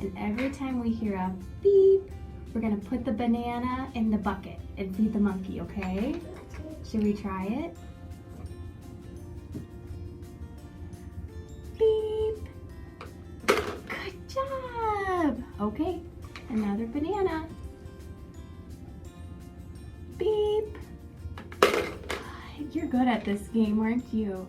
And every time we hear a beep, we're gonna put the banana in the bucket and feed the monkey, okay? Should we try it? Beep. Good job. Okay, another banana. Beep. You're good at this game, aren't you?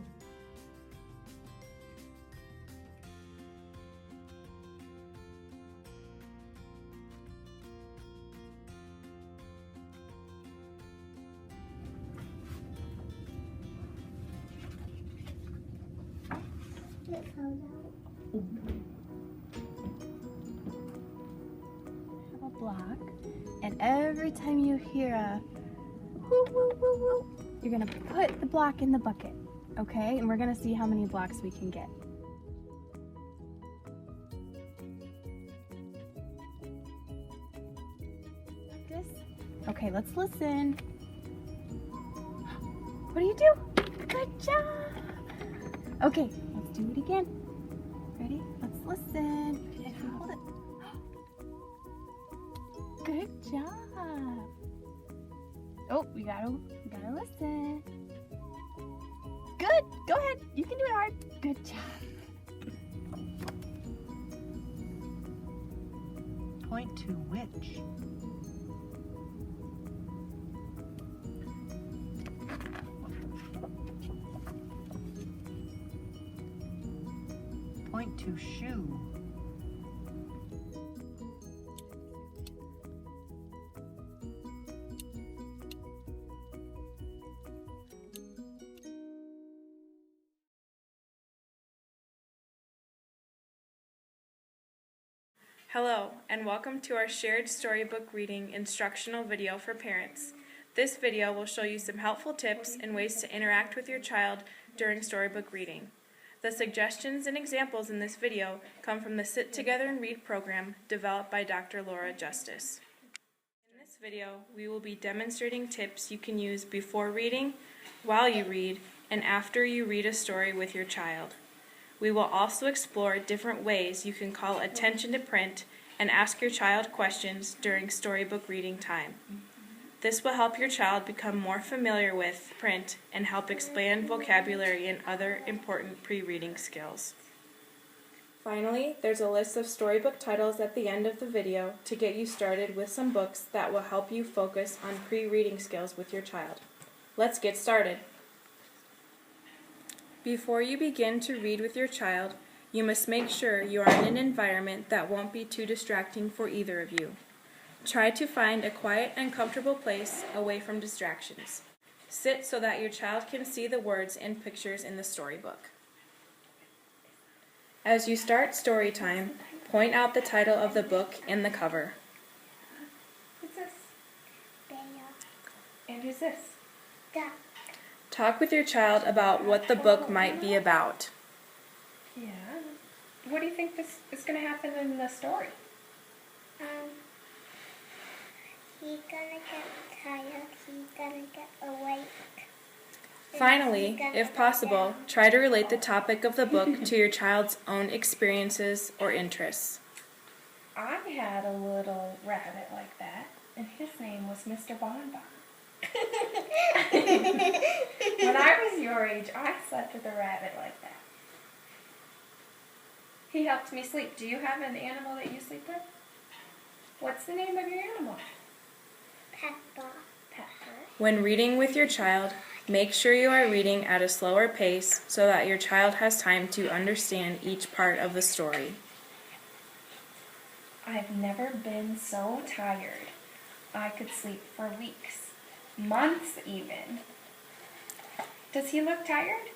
It fell out. Have a block, and every time you hear a woo woo woo woo, you're gonna put the block in the bucket, okay? And we're gonna see how many blocks we can get. Like this? Okay, let's listen. What do you do? Good job! Okay, let's do it again. Ready? Let's listen. And hold it. Good job. Oh, we gotta listen. Good. Go ahead. You can do it hard. Good job. Point to which? Point to shoe. Hello, and welcome to our shared storybook reading instructional video for parents. This video will show you some helpful tips and ways to interact with your child during storybook reading. The suggestions and examples in this video come from the Sit Together and Read program developed by Dr. Laura Justice. In this video, we will be demonstrating tips you can use before reading, while you read, and after you read a story with your child. We will also explore different ways you can call attention to print and ask your child questions during storybook reading time. This will help your child become more familiar with print and help expand vocabulary and other important pre-reading skills. Finally, there's a list of storybook titles at the end of the video to get you started with some books that will help you focus on pre-reading skills with your child. Let's get started. Before you begin to read with your child, you must make sure you are in an environment that won't be too distracting for either of you. Try to find a quiet and comfortable place away from distractions. Sit so that your child can see the words and pictures in the storybook. As you start story time, point out the title of the book and the cover. What's this? Bear. And who's this? Duck. Talk with your child about what the book might be about. Yeah. What do you think this is going to happen in the story? He's gonna get tired. He's gonna get awake. Finally, if possible, try to relate the topic of the book to your child's own experiences or interests. I had a little rabbit like that, and his name was Mr. Bonbon. When I was your age, I slept with a rabbit like that. He helped me sleep. Do you have an animal that you sleep with? What's the name of your animal? Pepper. Pepper. When reading with your child, make sure you are reading at a slower pace so that your child has time to understand each part of the story. I've never been so tired. I could sleep for weeks, months even. Does he look tired?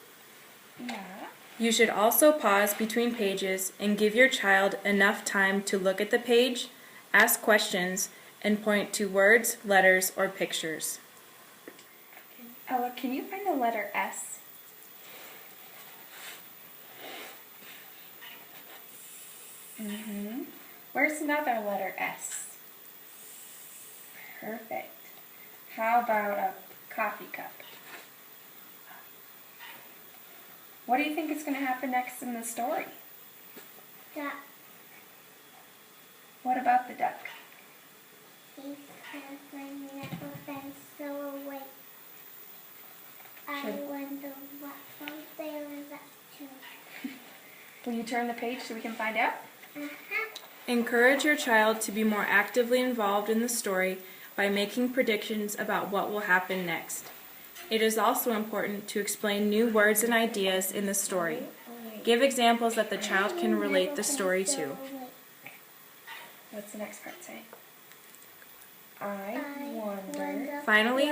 Yeah. You should also pause between pages and give your child enough time to look at the page, ask questions, and point to words, letters, or pictures. Ella, can you find the letter S? Where's another letter S? Perfect. How about a coffee cup? What do you think is going to happen next in the story? Duck. What about the duck? He has never been so awake. I Should- wonder what's out there in that tube. Will you turn the page so we can find out? Encourage your child to be more actively involved in the story by making predictions about what will happen next. It is also important to explain new words and ideas in the story. Give examples that the child can relate the story to. What's the next part say? I wonder. Finally,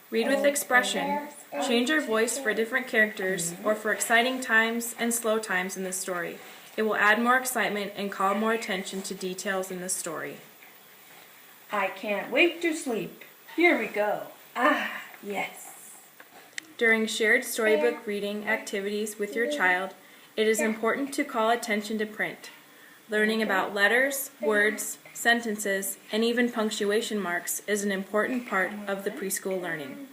read with expression. Change your voice for different characters or for exciting times and slow times in the story. It will add more excitement and call more attention to details in the story. I can't wait to sleep. Here we go. Ah, yes. During shared storybook reading activities with your child, it is important to call attention to print. Learning about letters, words, sentences, and even punctuation marks is an important part of the preschool learning.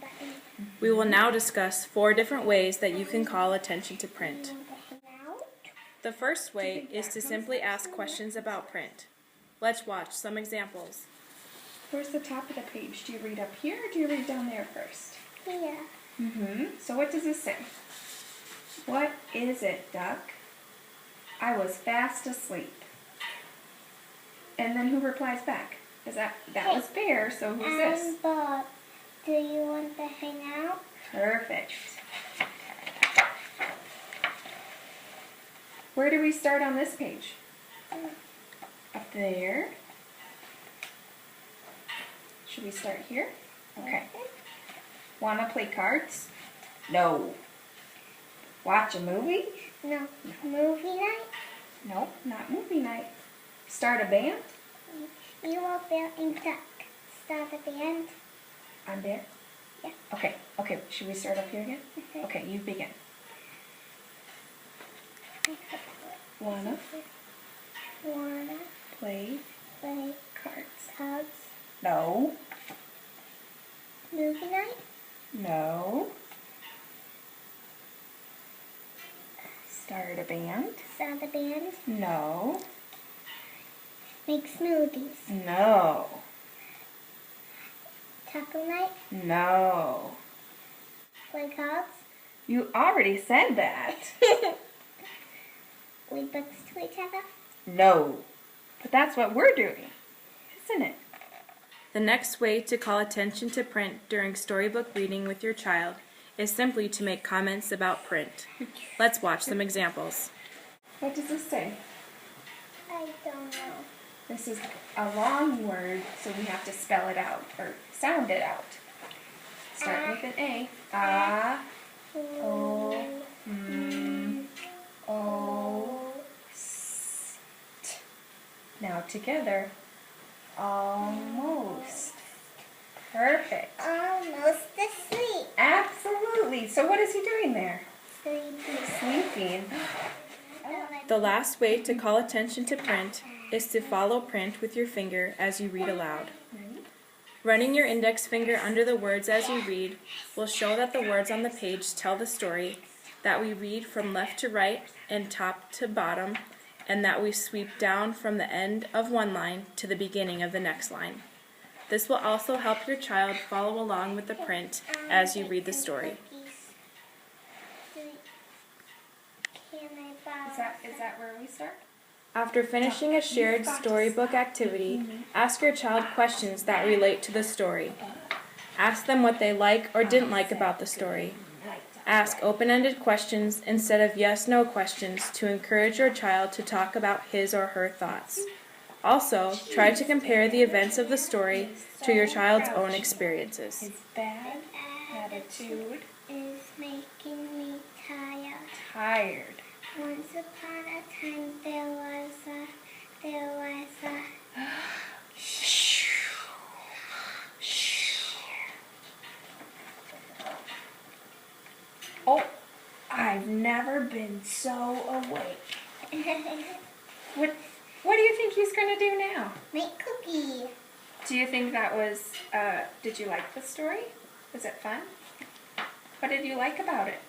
We will now discuss 4 different ways that you can call attention to print. The first way is to simply ask questions about print. Let's watch some examples. Where's the top of the page? Do you read up here or do you read down there first? Here. So what does this say? What is it, duck? I was fast asleep. And then who replies back? That was Bear, so who's this? I'm Bob. Do you want to hang out? Perfect. Where do we start on this page? Up there. Should we start here? Okay. Wanna play cards? No. Watch a movie? No. Movie night? Nope, not movie night. Start a band? You are Bear and Duck. Start at the end. I'm Bear? Yeah. Okay, should we start up here again? Okay, you begin. Wanna play play cards? cards? No. Movie night? No. Start a band? Start a band? No. Make smoothies? No. Taco night? No. Play cards? You already said that. Read books to each other? No. But that's what we're doing, isn't it? The next way to call attention to print during storybook reading with your child is simply to make comments about print. Let's watch some examples. What does this say? I don't know. This is a long word, so we have to spell it out, or sound it out. Start with an A. O, st. Now together. Almost. Perfect. Almost asleep. Absolutely. So what is he doing there? Sleepy. Sleeping. The last way to call attention to print is to follow print with your finger as you read aloud. Running your index finger under the words as you read will show that the words on the page tell the story, that we read from left to right and top to bottom, and that we sweep down from the end of one line to the beginning of the next line. This will also help your child follow along with the print as you read the story. Is that where we start? After finishing a shared storybook activity, ask your child questions that relate to the story. Ask them what they like or didn't like about the story. Ask open-ended questions instead of yes/no questions to encourage your child to talk about his or her thoughts. Also, try to compare the events of the story to your child's own experiences. His bad attitude is making me tired. tired. Once upon a time there was a Oh, I've never been so awake. What do you think he's going to do now? make cookie. Do you think that was, did you like the story? Was it fun? What did you like about it?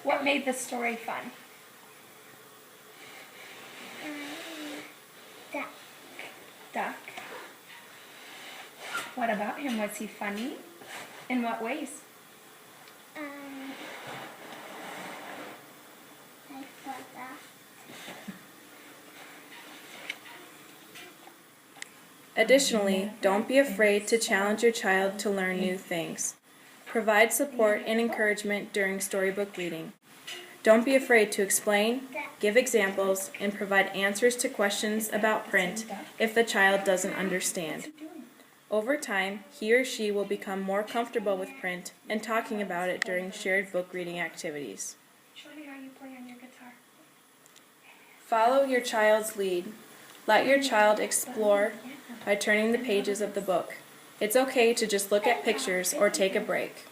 What made the story fun? Duck. Duck. What about him? Was he funny? In what ways? I forgot. Additionally, don't be afraid to challenge your child to learn new things. Provide support and encouragement during storybook reading. Don't be afraid to explain, give examples, and provide answers to questions about print if the child doesn't understand. Over time, he or she will become more comfortable with print and talking about it during shared book reading activities. Show me how you play on your guitar. Follow your child's lead. Let your child explore by turning the pages of the book. It's okay to just look at pictures or take a break.